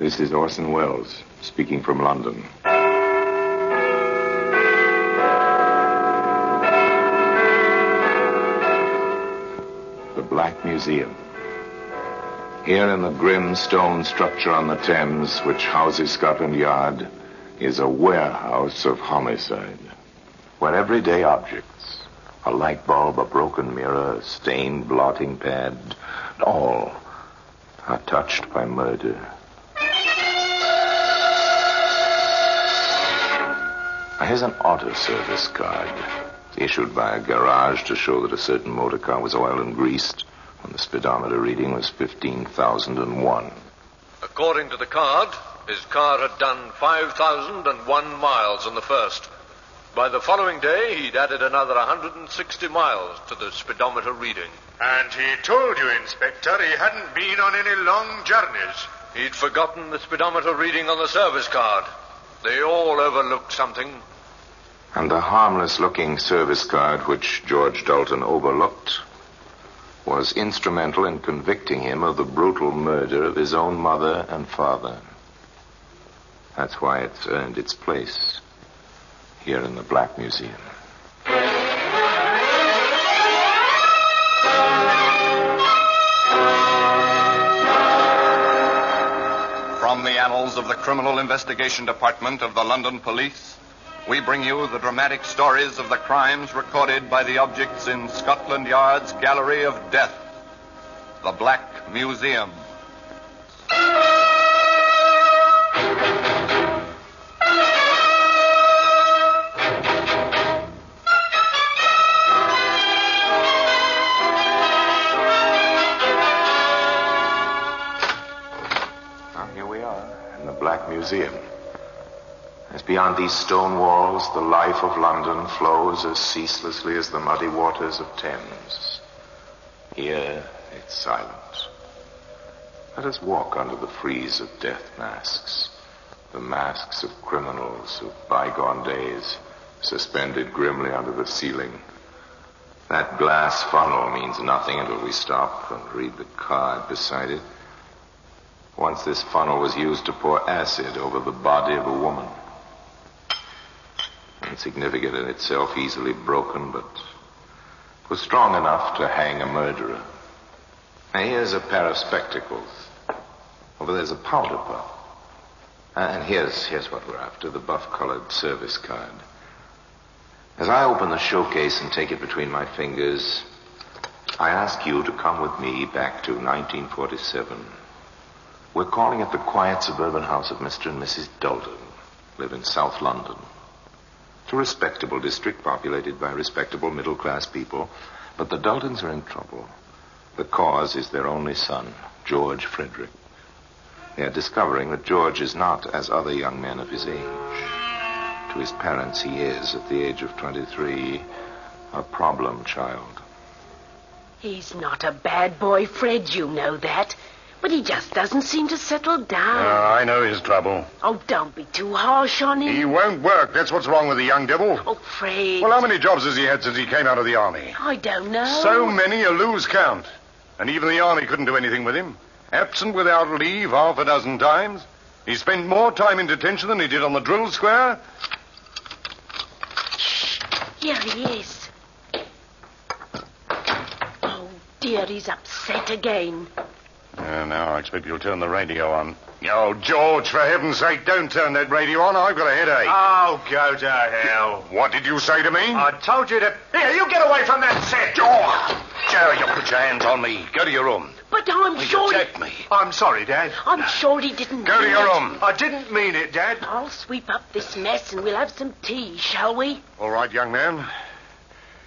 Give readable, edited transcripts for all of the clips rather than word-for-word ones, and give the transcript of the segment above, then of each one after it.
This is Orson Welles, speaking from London. The Black Museum. Here in the grim stone structure on the Thames, which houses Scotland Yard, is a warehouse of homicide, where everyday objects, a light bulb, a broken mirror, a stained blotting pad, all are touched by murder. Here's an auto service card, issued by a garage to show that a certain motor car was oiled and greased when the speedometer reading was 15,001. According to the card, his car had done 5,001 miles on the first. By the following day, he'd added another 160 miles to the speedometer reading. And he told you, Inspector, he hadn't been on any long journeys. He'd forgotten the speedometer reading on the service card. They all overlooked something. And the harmless-looking service card, which George Dalton overlooked, was instrumental in convicting him of the brutal murder of his own mother and father. That's why it's earned its place here in the Black Museum. From the annals of the Criminal Investigation Department of the London Police, we bring you the dramatic stories of the crimes recorded by the objects in Scotland Yard's Gallery of Death, the Black Museum. Now, here we are in the Black Museum. As beyond these stone walls, the life of London flows as ceaselessly as the muddy waters of Thames. Here, it's silent. Let us walk under the frieze of death masks, the masks of criminals of bygone days, suspended grimly under the ceiling. That glass funnel means nothing until we stop and read the card beside it. Once this funnel was used to pour acid over the body of a woman. Insignificant in itself, easily broken, but it was strong enough to hang a murderer. Now, here's a pair of spectacles. Over there's a powder puff. And here's what we're after, the buff-colored service card. As I open the showcase and take it between my fingers, I ask you to come with me back to 1947. We're calling it the quiet suburban house of Mr. and Mrs. Dalton, live in South London. It's a respectable district populated by respectable middle-class people, but the Daltons are in trouble. The cause is their only son, George Frederick. They are discovering that George is not as other young men of his age. To his parents, he is, at the age of 23, a problem child. He's not a bad boy, Fred, you know that. But he just doesn't seem to settle down. I know his trouble. Oh, don't be too harsh on him. He won't work. That's what's wrong with the young devil. Oh, Fred. Well, how many jobs has he had since he came out of the army? I don't know. So many you lose count. And even the army couldn't do anything with him. Absent without leave half a dozen times. He spent more time in detention than he did on the drill square. Shh. Here he is. Oh, dear, he's upset again. Now I expect you'll turn the radio on. Oh, George, for heaven's sake, don't turn that radio on. I've got a headache. Oh, go to hell. What did you say to me? I told you to... Here, you get away from that set. Jerry, you put your hands on me. Go to your room. But I'm sure... You attacked me. I'm sorry, Dad. I'm sure he didn't Go to mean your it. room. I didn't mean it, Dad. I'll sweep up this mess and we'll have some tea, shall we? All right, young man.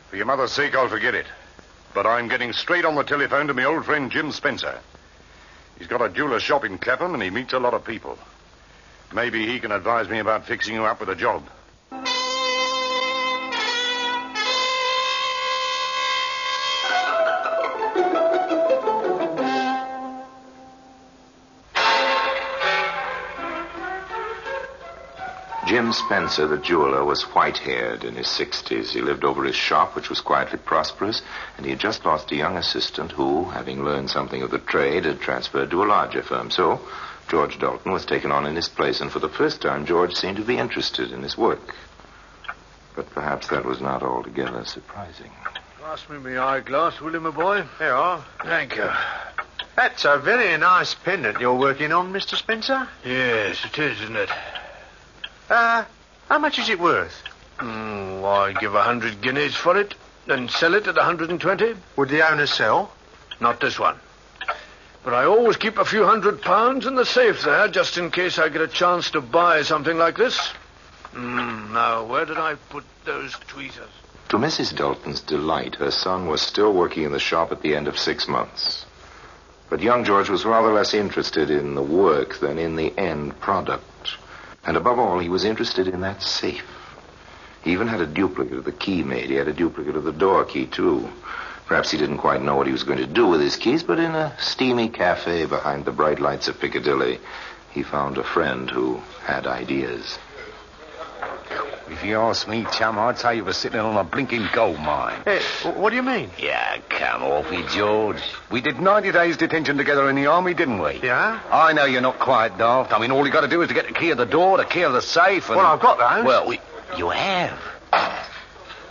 For your mother's sake, I'll forget it. But I'm getting straight on the telephone to my old friend Jim Spencer. He's got a jeweler's shop in Clapham, and he meets a lot of people. Maybe he can advise me about fixing you up with a job. Jim Spencer, the jeweler, was white-haired in his 60s. He lived over his shop, which was quietly prosperous, and he had just lost a young assistant who, having learned something of the trade, had transferred to a larger firm. So George Dalton was taken on in his place, and for the first time, George seemed to be interested in his work. But perhaps that was not altogether surprising. Pass me my eyeglass, will you, my boy? Here you are. Thank you. That's a very nice pendant you're working on, Mr. Spencer. Yes, it is, isn't it? How much is it worth? I give 100 guineas for it, then sell it at 120. Would the owner sell? Not this one. But I always keep a few £100 in the safe there, just in case I get a chance to buy something like this. Now, where did I put those tweezers? To Mrs. Dalton's delight, her son was still working in the shop at the end of 6 months. But young George was rather less interested in the work than in the end product. And above all, he was interested in that safe. He even had a duplicate of the key made. He had a duplicate of the door key, too. Perhaps he didn't quite know what he was going to do with his keys, but in a steamy cafe behind the bright lights of Piccadilly, he found a friend who had ideas. If you ask me, chum, I'd say you were sitting on a blinking gold mine. Hey, what do you mean? Yeah, come off it, George. We did 90 days detention together in the army, didn't we? Yeah? I know you're not quite daft. I mean, all you got to do is to get the key of the door, the key of the safe, and... Well, I've got those. Well, you have.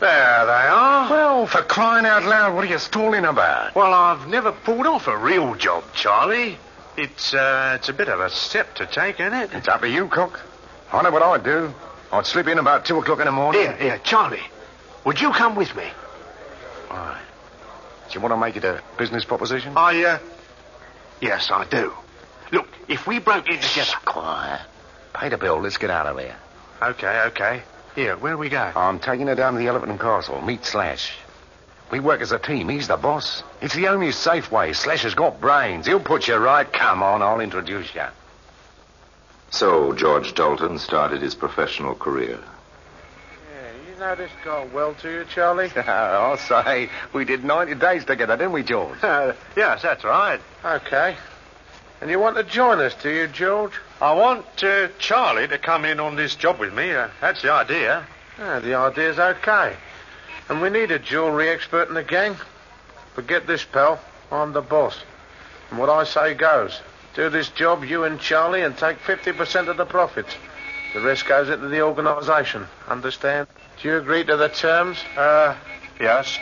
There they are. Well, for crying out loud, what are you stalling about? Well, I've never pulled off a real job, Charlie. It's a bit of a step to take, isn't it? It's up to you, Cook. I know what I'd do. I'd slip in about 2 o'clock in the morning. Here, Charlie. Would you come with me? Why? Do you want to make it a business proposition? Yes, I do. Look, if we broke in together... Quiet. Pay the bill. Let's get out of here. Okay. Here, where do we go? I'm taking her down to the Elephant and Castle. Meet Slash. We work as a team. He's the boss. It's the only safe way. Slash has got brains. He'll put you right. Come on, I'll introduce you. So George Dalton started his professional career. Yeah, you know this got well to you, Charlie? I'll say, we did 90 days together, didn't we, George? Yes, that's right. Okay. And you want to join us, do you, George? I want Charlie to come in on this job with me. That's the idea. Yeah, the idea's okay. And we need a jewellery expert in the gang. But get this, pal. I'm the boss. And what I say goes. Do this job, you and Charlie, and take 50% of the profits. The rest goes into the organisation. Understand? Do you agree to the terms? Yes.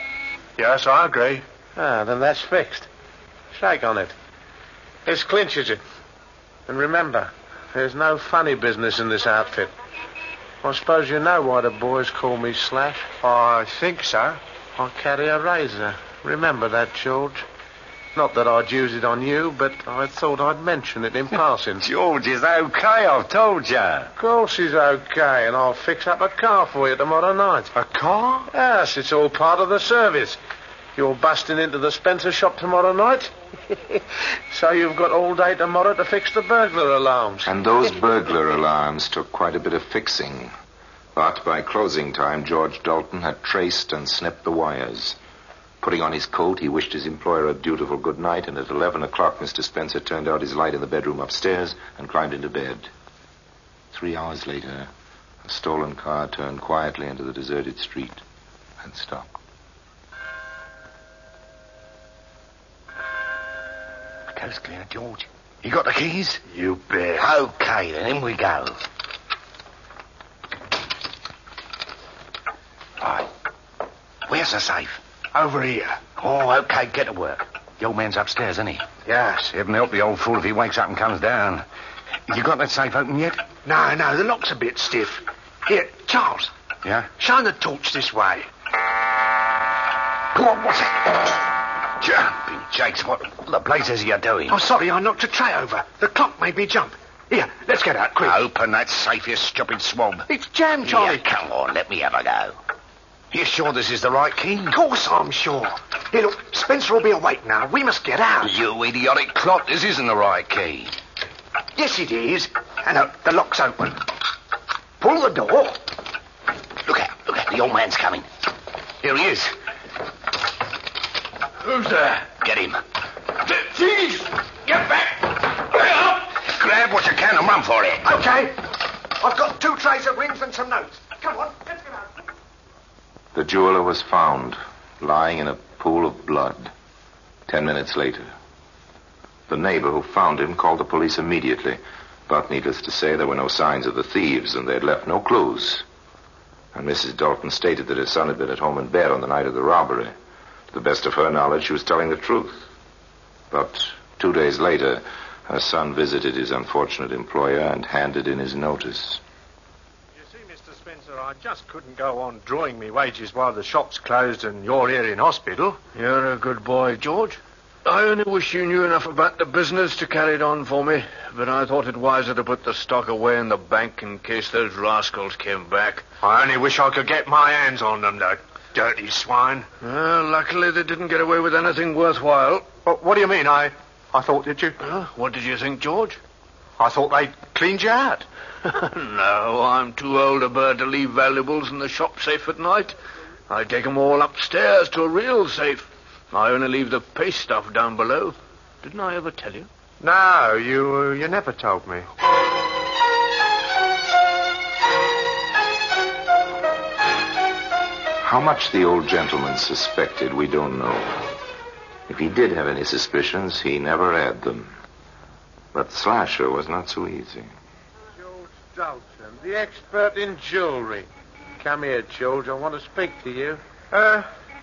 Yes, I agree. Then that's fixed. Shake on it. This clinches it. And remember, there's no funny business in this outfit. I suppose you know why the boys call me Slash. I think so. I carry a razor. Remember that, George. Not that I'd use it on you, but I thought I'd mention it in passing. George is okay, I've told you. Of course he's okay, and I'll fix up a car for you tomorrow night. A car? Yes, it's all part of the service. You're busting into the Spencer shop tomorrow night. So you've got all day tomorrow to fix the burglar alarms. And those burglar alarms took quite a bit of fixing. But by closing time, George Dalton had traced and snipped the wires. Putting on his coat, he wished his employer a dutiful good night, and at 11 o'clock, Mr. Spencer turned out his light in the bedroom upstairs and climbed into bed. 3 hours later, a stolen car turned quietly into the deserted street and stopped. The coast clear, George. You got the keys? You bet. Okay, then in we go. Right. Where's the safe? Over here. Oh, okay, get to work. The old man's upstairs, isn't he? Yes. Heaven help the old fool if he wakes up and comes down. You got that safe open yet? No, the lock's a bit stiff. Here, Charles. Yeah? Shine the torch this way. Go on, what's that? Jumping jakes, what the blazes are you doing? Oh, sorry, I knocked a tray over. The clock made me jump. Here, let's get out, quick. Open that safe, you stupid swab. It's jammed, Charlie. Yeah, come on, let me have a go. You sure this is the right key? Of course I'm sure. Here, look, Spencer will be awake now. We must get out. You idiotic clot, this isn't the right key. Yes, it is. And the lock's open. Pull the door. Look out, the old man's coming. Here he is. Who's there? Get him. Jeez! Get back! Get up! Grab what you can and run for it. Okay. I've got 2 trays of rings and some notes. Come on, let's get out. The jeweler was found, lying in a pool of blood. 10 minutes later. The neighbor who found him called the police immediately. But needless to say, there were no signs of the thieves, and they had left no clues. And Mrs. Dalton stated that her son had been at home in bed on the night of the robbery. To the best of her knowledge, she was telling the truth. But 2 days later, her son visited his unfortunate employer and handed in his notice. You see, Mr. Spencer, I just couldn't go on drawing me wages while the shop's closed and you're here in hospital. You're a good boy, George. I only wish you knew enough about the business to carry it on for me, but I thought it wiser to put the stock away in the bank in case those rascals came back. I only wish I could get my hands on them, the dirty swine. Well, luckily they didn't get away with anything worthwhile. What do you mean? I thought, did you? What did you think, George? I thought they'd cleaned you out. No, I'm too old a bird to leave valuables in the shop safe at night. I take 'em all upstairs to a real safe. I only leave the pay stuff down below. Didn't I ever tell you? No, you never told me. How much the old gentleman suspected, we don't know. If he did have any suspicions, he never had them. But Slasher was not so easy. George Dalton, the expert in jewelry. Come here, George. I want to speak to you.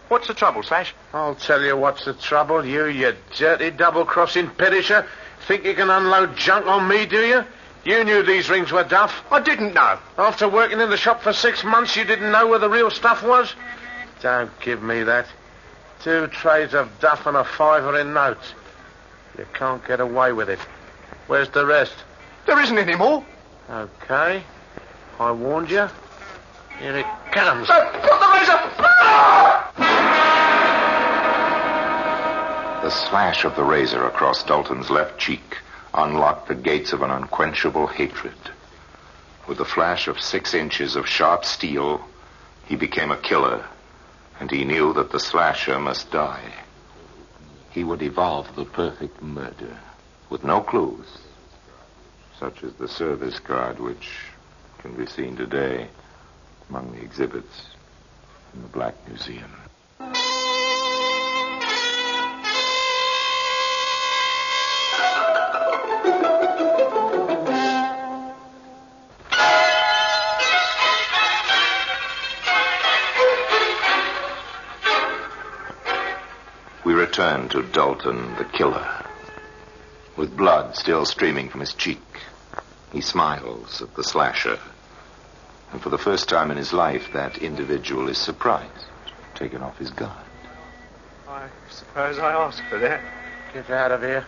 What's the trouble, Slash? I'll tell you what's the trouble. You dirty double-crossing perisher. Think you can unload junk on me, do you? You knew these rings were duff. I didn't know. After working in the shop for 6 months, you didn't know where the real stuff was? Don't give me that. 2 trays of duff and a $5 in notes. You can't get away with it. Where's the rest? There isn't any more. Okay. I warned you. Here it comes. Got the razor! The slash of the razor across Dalton's left cheek unlocked the gates of an unquenchable hatred. With the flash of 6 inches of sharp steel, he became a killer, and he knew that the slasher must die. He would evolve the perfect murder, with no clues, such as the service card which can be seen today among the exhibits in the Black Museum. We return to Dalton, the killer. With blood still streaming from his cheek, he smiles at the slasher. And for the first time in his life, that individual is surprised, taken off his guard. I suppose I asked for that. Get out of here.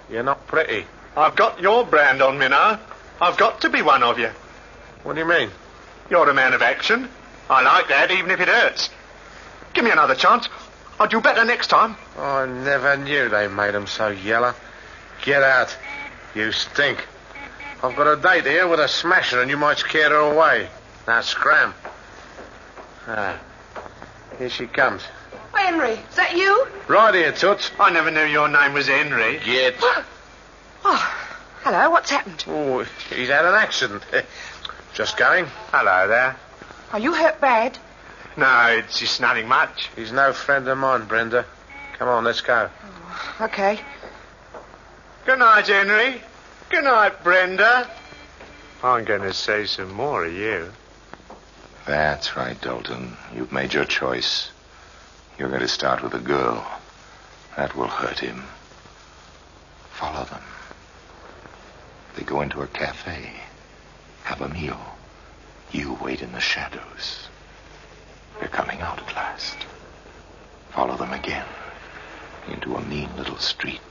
You're not pretty. I've got your brand on me now. I've got to be one of you. What do you mean? You're a man of action. I like that, even if it hurts. Give me another chance. I'll do better next time. I never knew they made 'em so yellow. Get out. You stink. I've got a date here with a smasher and you might scare her away. Now scram. Here she comes. Henry, is that you? Right here, Toots. I never knew your name was Henry. Get. Oh, hello, what's happened? Oh, he's had an accident. Just going. Hello there. Are you hurt bad? No, it's just nothing much. He's no friend of mine, Brenda. Come on, let's go. Okay. Good night, Henry. Good night, Brenda. I'm going to say some more of you. That's right, Dalton. You've made your choice. You're going to start with a girl. That will hurt him. Follow them. They go into a cafe. Have a meal. You wait in the shadows. They're coming out at last. Follow them again. Into a mean little street.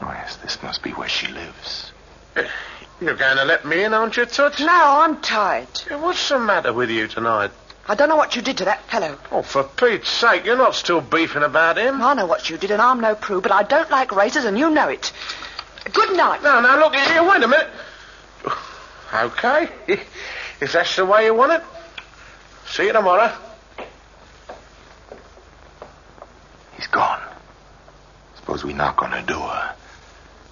Oh, yes, this must be where she lives. You're going to let me in, aren't you, Toots? No, I'm tired. What's the matter with you tonight? I don't know what you did to that fellow. Oh, for Pete's sake, you're not still beefing about him. I know what you did, and I'm no prude, but I don't like razors, and you know it. Good night. No, look here, wait a minute. Okay, if that's the way you want it. See you tomorrow. He's gone. Suppose we knock on her door.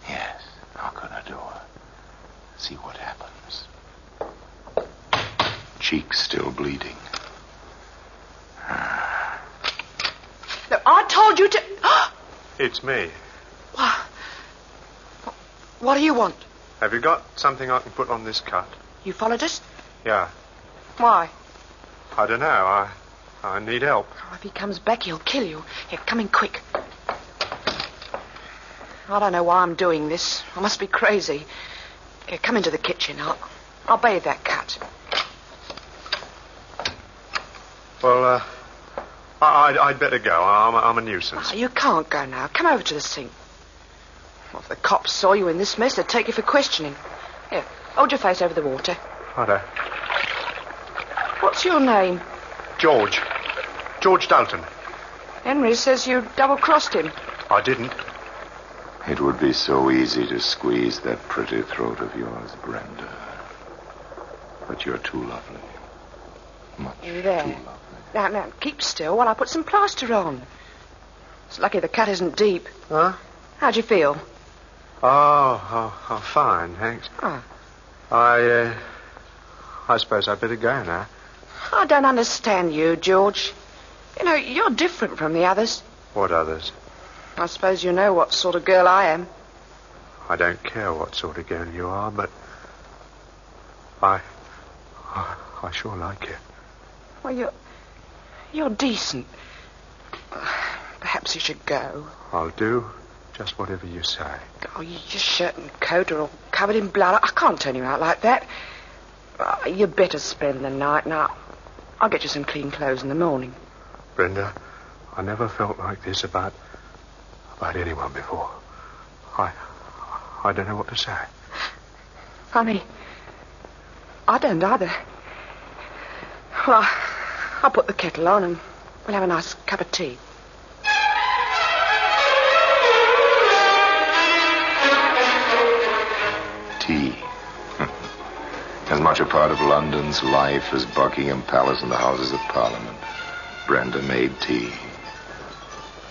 Yes, knock on her door. See what happens. Cheeks still bleeding. Look, I told you to... It's me. What do you want? Have you got something I can put on this cut? You followed us? Yeah. Why? I don't know. I need help. Oh, if he comes back, he'll kill you. Here, come in quick. I don't know why I'm doing this. I must be crazy. Here, come into the kitchen. I'll bathe that cut. Well, I'd better go. I'm a nuisance. Oh, you can't go now. Come over to the sink. Well, if the cops saw you in this mess, they'd take you for questioning. Here, hold your face over the water. Righto. What's your name? George Dalton. Henry says you double-crossed him. I didn't. It would be so easy to squeeze that pretty throat of yours, Brenda. But you're too lovely. Much There. too lovely. Now, keep still while I put some plaster on. It's lucky the cut isn't deep. Huh? How'd you feel? Oh, fine, thanks. Oh. I suppose I'd better go now. I don't understand you, George. You know, you're different from the others. What others? I suppose you know what sort of girl I am. I don't care what sort of girl you are, but I sure like you. Well, you're decent. Perhaps you should go. I'll do just whatever you say. Oh, your shirt and coat are all covered in blood. I can't turn you out like that. You better spend the night, and I'll get you some clean clothes in the morning. Brenda, I never felt like this about anyone before. I don't know what to say. Funny. I don't either. Well, I'll put the kettle on and we'll have a nice cup of tea. Tea. As much a part of London's life as Buckingham Palace and the Houses of Parliament. Brenda made tea.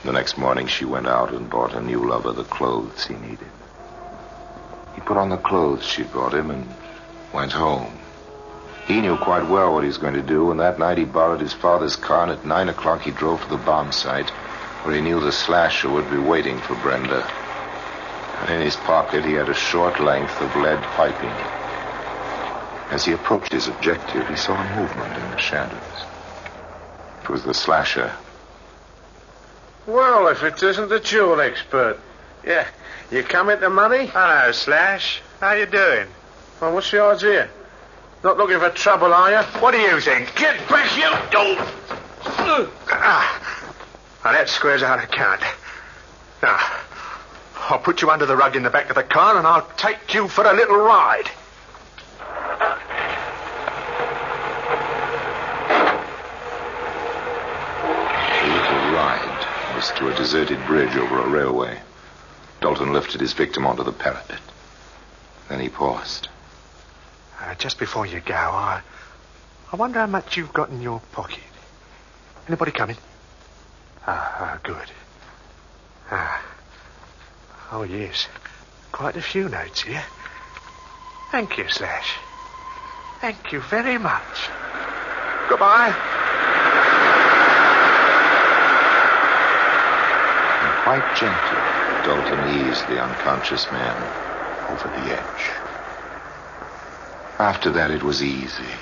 The next morning she went out and bought her new lover the clothes he needed. He put on the clothes she'd brought him and went home. He knew quite well what he was going to do, and that night he borrowed his father's car, and at 9 o'clock he drove to the bomb site, where he knew the slasher would be waiting for Brenda. And in his pocket he had a short length of lead piping. As he approached his objective, he saw a movement in the shadows. It was the slasher. Well, if it isn't the jewel expert. Yeah, you come into money? Hello, Slash. How you doing? Well, what's the idea? Not looking for trouble, are you? What do you think? Get back, you dolt! Now, that squares out a count. Now, I'll put you under the rug in the back of the car, and I'll take you for a little ride. The little ride was to a deserted bridge over a railway. Dalton lifted his victim onto the parapet. Then he paused. Just before you go, I wonder how much you've got in your pocket. Anybody coming? Good. Oh, yes. Quite a few notes here. Thank you, Slash. Thank you very much. Goodbye. And quite gently, Dalton eased the unconscious man over the edge. After that, it was easy.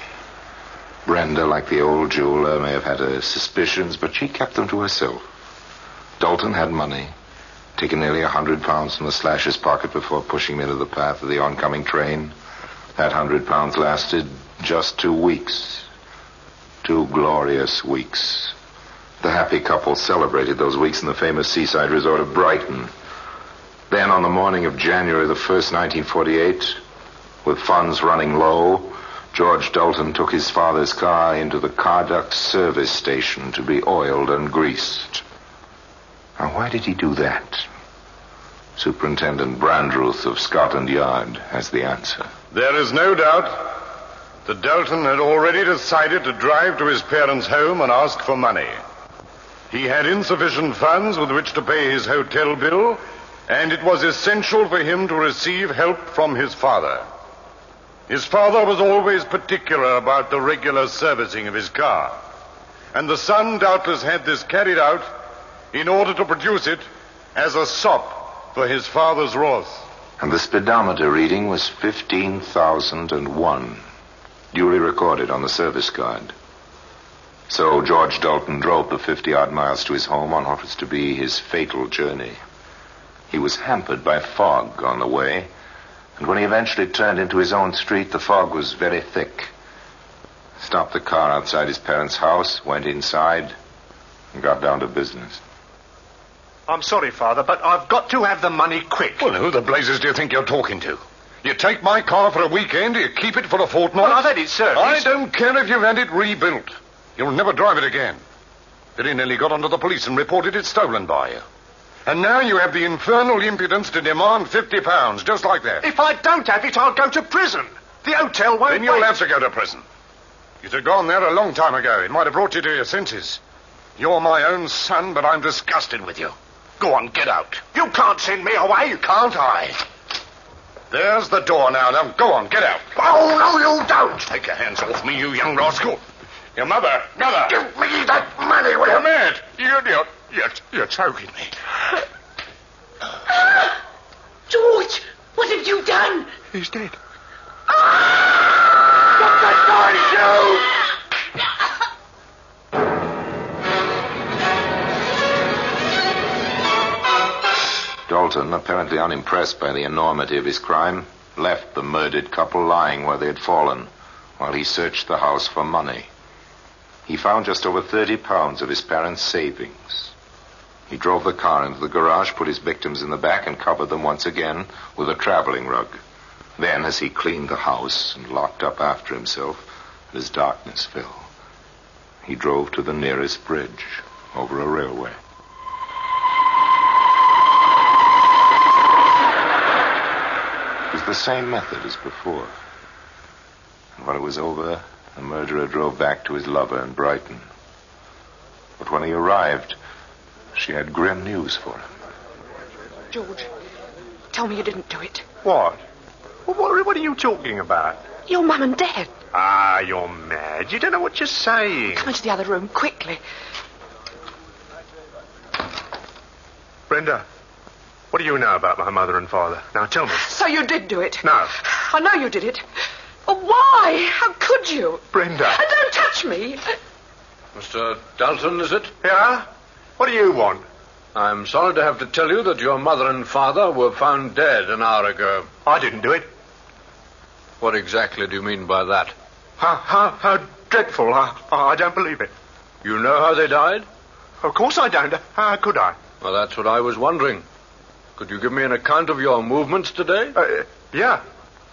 Brenda, like the old jeweler, may have had her suspicions, but she kept them to herself. Dalton had money, taken nearly £100 from the slasher's pocket before pushing him into the path of the oncoming train. That £100 lasted just 2 weeks. 2 glorious weeks. The happy couple celebrated those weeks in the famous seaside resort of Brighton. Then, on the morning of January the 1st, 1948... with funds running low, George Dalton took his father's car into the Carduck service station to be oiled and greased. Now, why did he do that? Superintendent Brandruth of Scotland Yard has the answer. There is no doubt that Dalton had already decided to drive to his parents' home and ask for money. He had insufficient funds with which to pay his hotel bill, and it was essential for him to receive help from his father. His father was always particular about the regular servicing of his car, and the son doubtless had this carried out in order to produce it as a sop for his father's wrath. And the speedometer reading was 15,001, duly recorded on the service card. So George Dalton drove the 50-odd miles to his home on what was to be his fatal journey. He was hampered by fog on the way, and when he eventually turned into his own street, the fog was very thick. Stopped the car outside his parents' house, went inside, and got down to business. I'm sorry, Father, but I've got to have the money quick. Well, who the blazes do you think you're talking to? You take my car for a weekend, you keep it for a fortnight? Well, I've had it serviced. I don't care if you've had it rebuilt. You'll never drive it again. Billy nearly got onto the police and reported it stolen by you. And now you have the infernal impudence to demand £50, just like that. If I don't have it, I'll go to prison. The hotel won't Then you'll wait. have to go to prison. You'd have gone there a long time ago. It might have brought you to your senses. You're my own son, but I'm disgusted with you. Go on, get out. You can't send me away. Can't I? There's the door now. Now, go on, get out. Oh, no, you don't. Take your hands off me, you young rascal. Your mother. Give me that money, will You're you? mad. You're choking me. George, what have you done? He's dead. Stop that Dalton, apparently unimpressed by the enormity of his crime, left the murdered couple lying where they had fallen while he searched the house for money. He found just over £30 of his parents' savings. He drove the car into the garage, put his victims in the back, and covered them once again with a traveling rug. Then, as he cleaned the house and locked up after himself, as darkness fell, he drove to the nearest bridge over a railway. It was the same method as before. And when it was over, the murderer drove back to his lover in Brighton. But when he arrived, she had grim news for him. George, tell me you didn't do it. What? What are you talking about? Your mum and dad. Ah, you're mad. You don't know what you're saying. Come into the other room, quickly. Brenda, what do you know about my mother and father? Now, tell me. So you did do it? No. I know you did it. But why? How could you? Brenda. And don't touch me. Mr. Dalton, is it? Yeah? What do you want? I'm sorry to have to tell you that your mother and father were found dead an hour ago. I didn't do it. What exactly do you mean by that? How dreadful. I don't believe it. You know how they died? Of course I don't. How could I? Well, that's what I was wondering. Could you give me an account of your movements today? Yeah.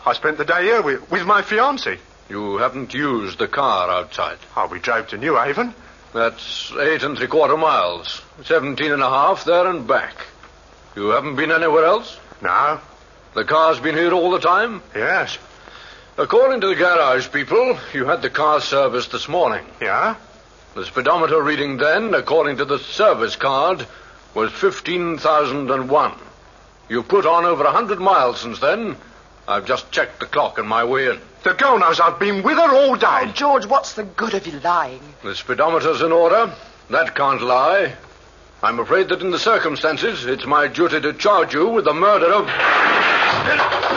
I spent the day here with my fiancée. You haven't used the car outside. Oh, we drove to New Haven. That's 8 3/4 miles. 17.5 there and back. You haven't been anywhere else? No. The car's been here all the time? Yes. According to the garage people, you had the car serviced this morning. Yeah? The speedometer reading then, according to the service card, was 15,001. You've put on over 100 miles since then. I've just checked the clock on my way in. The girl knows I've been with her all day. Oh, George, what's the good of you lying? The speedometer's in order. That can't lie. I'm afraid that in the circumstances, it's my duty to charge you with the murder of...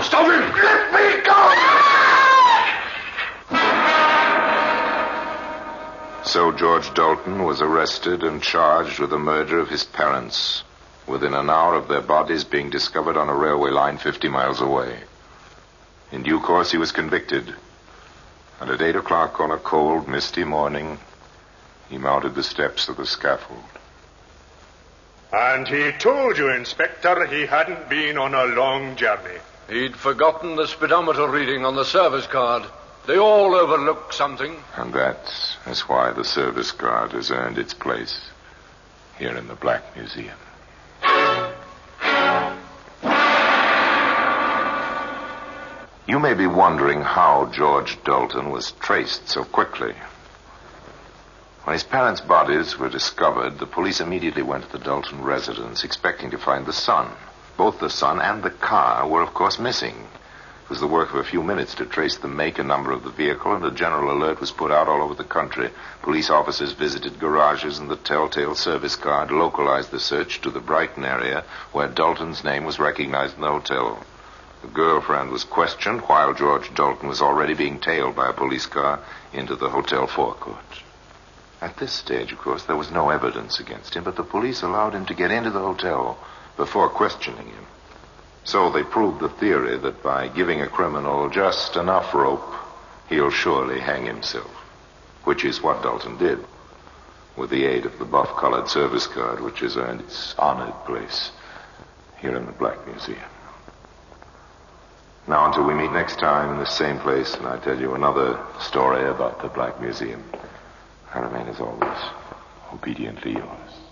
Stop him! Let me go! So George Dalton was arrested and charged with the murder of his parents, within an hour of their bodies being discovered on a railway line 50 miles away. In due course, he was convicted. And at 8 o'clock on a cold, misty morning, he mounted the steps of the scaffold. And he told you, Inspector, he hadn't been on a long journey. He'd forgotten the speedometer reading on the service card. They all overlook something. And that is why the service card has earned its place here in the Black Museum. You may be wondering how George Dalton was traced so quickly. When his parents' bodies were discovered, the police immediately went to the Dalton residence, expecting to find the son. Both the son and the car were, of course, missing. It was the work of a few minutes to trace the make and number of the vehicle, and a general alert was put out all over the country. Police officers visited garages, and the telltale service card localized the search to the Brighton area, where Dalton's name was recognized in the hotel. The girlfriend was questioned while George Dalton was already being tailed by a police car into the hotel forecourt. At this stage, of course, there was no evidence against him, but the police allowed him to get into the hotel before questioning him. So they proved the theory that by giving a criminal just enough rope, he'll surely hang himself, which is what Dalton did, with the aid of the buff-colored service card, which has earned its honored place here in the Black Museum. Now, until we meet next time in the same place, and I tell you another story about the Black Museum, I remain, as always, obediently yours.